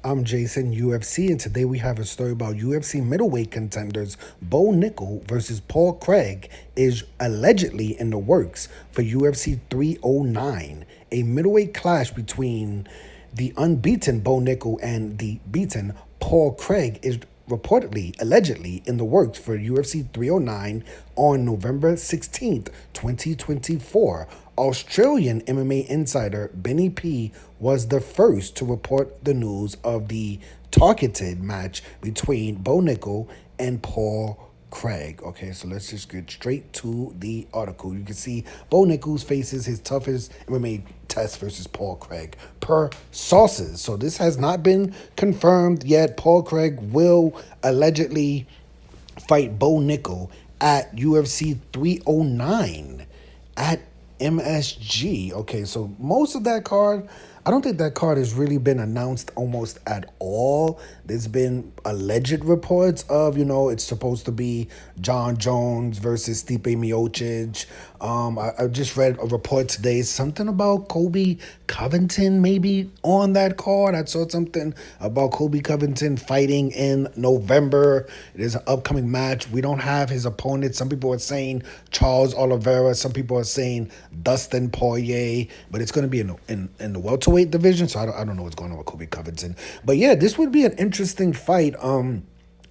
I'm Jason, UFC, and today we have a story about UFC middleweight contenders Bo Nickal versus Paul Craig is allegedly in the works for UFC 309, a middleweight clash between the unbeaten Bo Nickal and the beaten Paul Craig is reportedly, allegedly, in the works for UFC 309 on November 16th, 2024. Australian MMA insider Benny P was the first to report the news of the targeted match between Bo Nickal and Paul Craig. Okay, so let's just get straight to the article. You can see Bo Nickal faces his toughest MMA test versus Paul Craig per sources. So this has not been confirmed yet. Paul Craig will allegedly fight Bo Nickal at UFC 309 at MSG. Okay, so most of that card, I don't think that card has really been announced almost at all. There's been alleged reports of, it's supposed to be John Jones versus Stipe Miocic. I just read a report today, something about Colby Covington maybe on that card. I saw something about Colby Covington fighting in November. There's an upcoming match. We don't have his opponent. Some people are saying Charles Oliveira. Some people are saying Dustin Poirier. But it's going to be in the welterweight division, so I don't know what's going on with Colby Covington. But yeah, this would be an interesting fight. I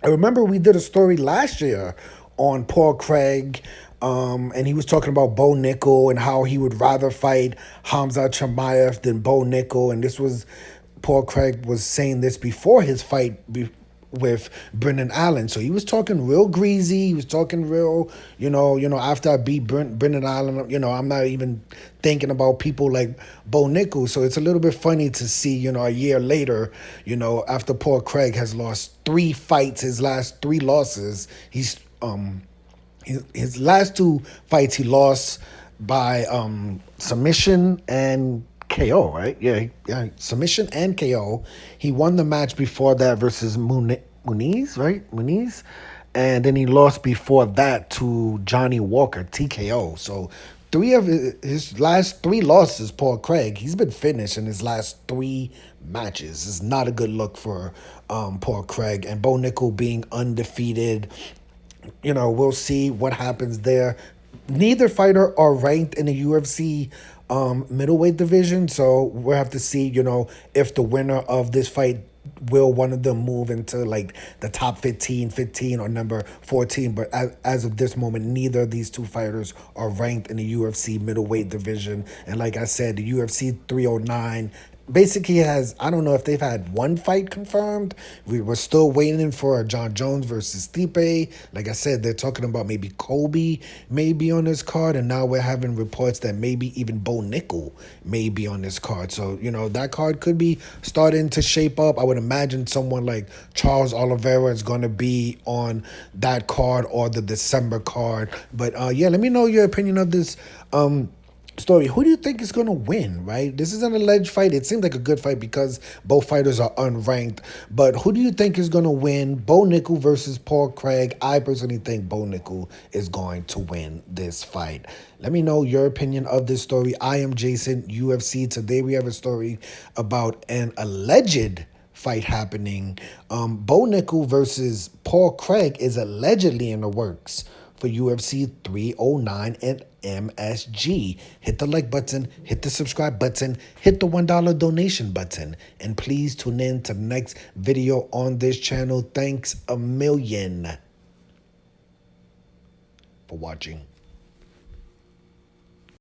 remember we did a story last year on Paul Craig, and he was talking about Bo Nickal and how he would rather fight Khamzat Chimaev than Bo Nickal. And this was, Paul Craig was saying this before his fight with Brendan Allen. So he was talking real greasy. He was talking real, after I beat Brendan Allen, I'm not even thinking about people like Bo Nickal. So it's a little bit funny to see, a year later, after Paul Craig has lost 3 fights, his last 3 losses, his last 2 fights he lost by submission and KO, right? Yeah, submission and KO. He won the match before that versus Muniz, right? Muniz. And then he lost before that to Johnny Walker, TKO. So 3 of his last 3 losses, Paul Craig, he's been finished in his last 3 matches. It's not a good look for Paul Craig. And Bo Nickal being undefeated, we'll see what happens there. Neither fighter are ranked in the UFC middleweight division, so we'll have to see, if the winner of this fight, will one of them move into like the top 15 or number 14. But as of this moment, neither of these 2 fighters are ranked in the UFC middleweight division. And like I said, the UFC 309 basically has, I don't know if they've had 1 fight confirmed. We were still waiting for John Jones versus Stipe. Like I said, they're talking about maybe Colby may be on this card, and now we're having reports that maybe even Bo Nickal may be on this card. So, that card could be starting to shape up. I would imagine someone like Charles Oliveira is going to be on that card or the December card. But yeah, let me know your opinion of this story. Who do you think is going to win, right? This is an alleged fight. It seems like a good fight because both fighters are unranked. But who do you think is going to win? Bo Nickal versus Paul Craig. I personally think Bo Nickal is going to win this fight. Let me know your opinion of this story. I am Jason, UFC. Today we have a story about an alleged fight happening. Bo Nickal versus Paul Craig is allegedly in the works for UFC 309 and MSG. Hit the like button, hit the subscribe button, hit the $1 donation button, and please tune in to the next video on this channel. Thanks a million for watching.